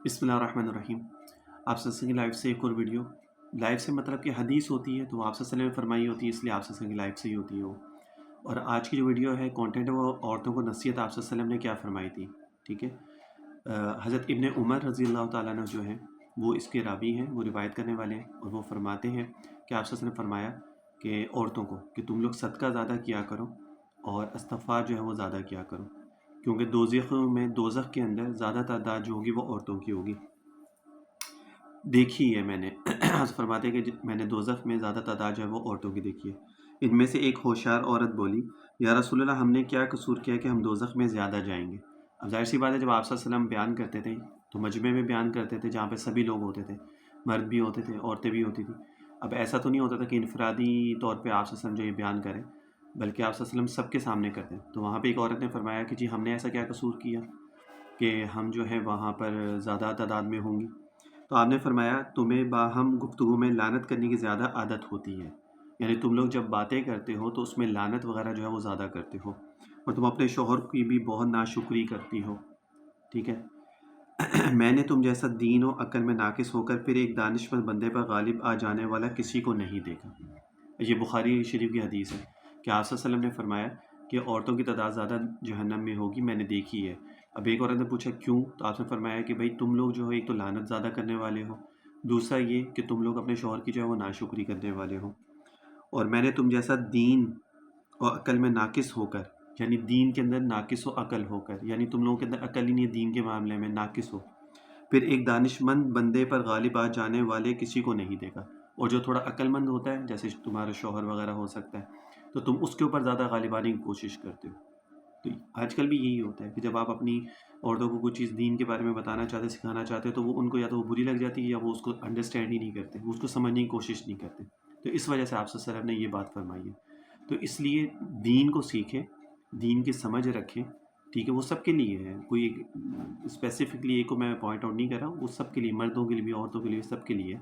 بسم اللہ الرحمن الرحیم۔ آپ صلی اللہ لائف سے ایک اور ویڈیو، لائف سے مطلب کہ حدیث ہوتی ہے تو آپ صلی اللہ علیہ وسلم نے فرمائی ہوتی ہے، اس لیے آپ صلی اللہ علیہ وسلم کی لائف سے ہی ہوتی ہے وہ۔ اور آج کی جو ویڈیو ہے کانٹینٹ ہے وہ عورتوں کو نصیحت آپ صلی اللہ علیہ وسلم نے کیا فرمائی تھی، ٹھیک ہے۔ حضرت ابن عمر رضی اللہ تعالیٰ عنہ جو ہیں وہ اس کے راوی ہیں، وہ روایت کرنے والے ہیں، اور وہ فرماتے ہیں کہ آپ صلی اللہ علیہ وسلم نے فرمایا کہ عورتوں کو کہ تم لوگ صدقہ زیادہ کیا کرو اور استغفار جو ہے وہ زیادہ کیا کرو، کیونکہ دوزخ کے اندر زیادہ تعداد جو ہوگی وہ عورتوں کی ہوگی۔ دیکھی ہے میں نے فرماتے ہیں کہ میں نے دوزخ میں زیادہ تعداد جو ہے وہ عورتوں کی دیکھی ہے۔ ان میں سے ایک ہوشیار عورت بولی، یا رسول اللہ ہم نے کیا قصور کیا کہ ہم دوزخ میں زیادہ جائیں گے؟ اب ظاہر سی بات ہے، جب آپ صلی اللہ علیہ وسلم بیان کرتے تھے تو مجمع میں بیان کرتے تھے جہاں پہ سبھی لوگ ہوتے تھے، مرد بھی ہوتے تھے، عورتیں بھی ہوتی تھیں۔ اب ایسا تو نہیں ہوتا تھا کہ انفرادی طور پہ آپ صلی اللہ علیہ وسلم جو یہ بیان کریں، بلکہ آپ صلی اللہ علیہ وسلم سب کے سامنے کرتے ہیں۔ تو وہاں پہ ایک عورت نے فرمایا کہ جی ہم نے ایسا کیا قصور کیا کہ ہم جو ہے وہاں پر زیادہ تعداد میں ہوں گی؟ تو آپ نے فرمایا تمہیں باہم گفتگو میں لعنت کرنے کی زیادہ عادت ہوتی ہے، یعنی تم لوگ جب باتیں کرتے ہو تو اس میں لعنت وغیرہ جو ہے وہ زیادہ کرتے ہو، اور تم اپنے شوہر کی بھی بہت ناشکری کرتی ہو، ٹھیک ہے۔ میں نے تم جیسا دین و عقل میں ناقص ہو کر پھر ایک دانشمند بندے پر غالب آ جانے والا کسی کو نہیں دیکھا۔ یہ بخاری شریف کی حدیث ہے کہ آپ صلی اللہ علیہ وسلم نے فرمایا کہ عورتوں کی تعداد زیادہ جہنم میں ہوگی، میں نے دیکھی ہے۔ اب ایک عورت نے پوچھا کیوں؟ تو آپ نے فرمایا کہ بھائی تم لوگ جو ہے ایک تو لعنت زیادہ کرنے والے ہو، دوسرا یہ کہ تم لوگ اپنے شوہر کی جو ہے وہ ناشکری کرنے والے ہو، اور میں نے تم جیسا دین اور عقل میں ناقص ہو کر، یعنی دین کے اندر ناقص و عقل ہو کر، یعنی تم لوگوں کے اندر عقل ہی نہیں ہے دین کے معاملے میں، ناقص ہو، پھر ایک دانشمند بندے پر غالب آ جانے والے کسی کو نہیں دیکھا۔ اور جو تھوڑا عقل مند ہوتا ہے جیسے تمہارا شوہر وغیرہ ہو سکتا ہے تو تم اس کے اوپر زیادہ غالب آنے کی کوشش کرتے ہو۔ تو آج کل بھی یہی ہوتا ہے کہ جب آپ اپنی عورتوں کو کوئی چیز دین کے بارے میں بتانا چاہتے سکھانا چاہتے تو وہ ان کو یا تو وہ بری لگ جاتی ہے یا وہ اس کو انڈرسٹینڈ ہی نہیں کرتے، وہ اس کو سمجھنے کی کوشش نہیں کرتے۔ تو اس وجہ سے آپ صلی اللہ علیہ وسلم نے یہ بات فرمائی ہے۔ تو اس لیے دین کو سیکھیں، دین کی سمجھ رکھیں، ٹھیک ہے۔ وہ سب کے لیے ہے، کوئی اسپیسیفکلی ایک کو میں پوائنٹ آؤٹ نہیں کر رہا ہوں، وہ سب کے لیے، مردوں کے لیے بھی عورتوں کے لیے، سب کے لیے۔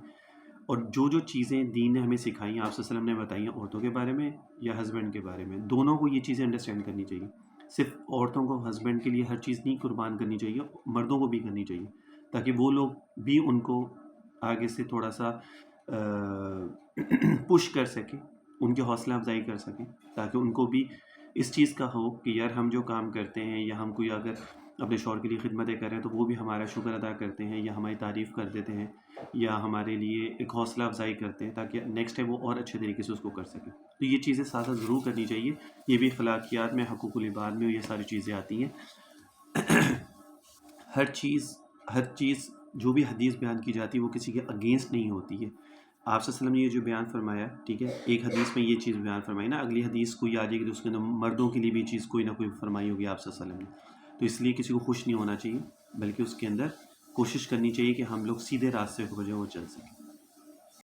اور جو چیزیں دین نے ہمیں سکھائی ہیں، آپ صلی اللہ علیہ وسلم نے بتائی ہیں عورتوں کے بارے میں یا ہسبینڈ کے بارے میں، دونوں کو یہ چیزیں انڈرسٹینڈ کرنی چاہیے۔ صرف عورتوں کو ہسبینڈ کے لیے ہر چیز نہیں قربان کرنی چاہیے، مردوں کو بھی کرنی چاہیے، تاکہ وہ لوگ بھی ان کو آگے سے تھوڑا سا پش کر سکیں، ان کی حوصلہ افزائی کر سکیں، تاکہ ان کو بھی اس چیز کا ہو کہ یار ہم جو کام کرتے ہیں یا ہم کوئی اگر اپنے شوہر کے لیے خدمتیں کریں تو وہ بھی ہمارا شکر ادا کرتے ہیں یا ہماری تعریف کر دیتے ہیں یا ہمارے لیے ایک حوصلہ افزائی کرتے ہیں، تاکہ نیکسٹ ٹائم وہ اور اچھے طریقے سے اس کو کر سکیں۔ تو یہ چیزیں ساتھ ساتھ ضرور کرنی چاہیے، یہ بھی اخلاقیات میں، حقوق العباد میں یہ ساری چیزیں آتی ہیں۔ ہر چیز جو بھی حدیث بیان کی جاتی ہے وہ کسی کے اگینسٹ نہیں ہوتی ہے۔ آپ صلی اللہ علیہ وسلم نے یہ جو بیان فرمایا، ٹھیک ہے، ایک حدیث میں یہ چیز بیان فرمائی نا، اگلی حدیث کوئی آ جائے گی تو اس کے اندر مردوں کے لیے بھی چیز کوئی نہ کوئی فرمائی ہوگی آپ صلی اللہ علیہ وسلم نے۔ تو اس لیے کسی کو خوش نہیں ہونا چاہیے، بلکہ اس کے اندر کوشش کرنی چاہیے کہ ہم لوگ سیدھے راستے پر جو ہے وہ چل سکیں۔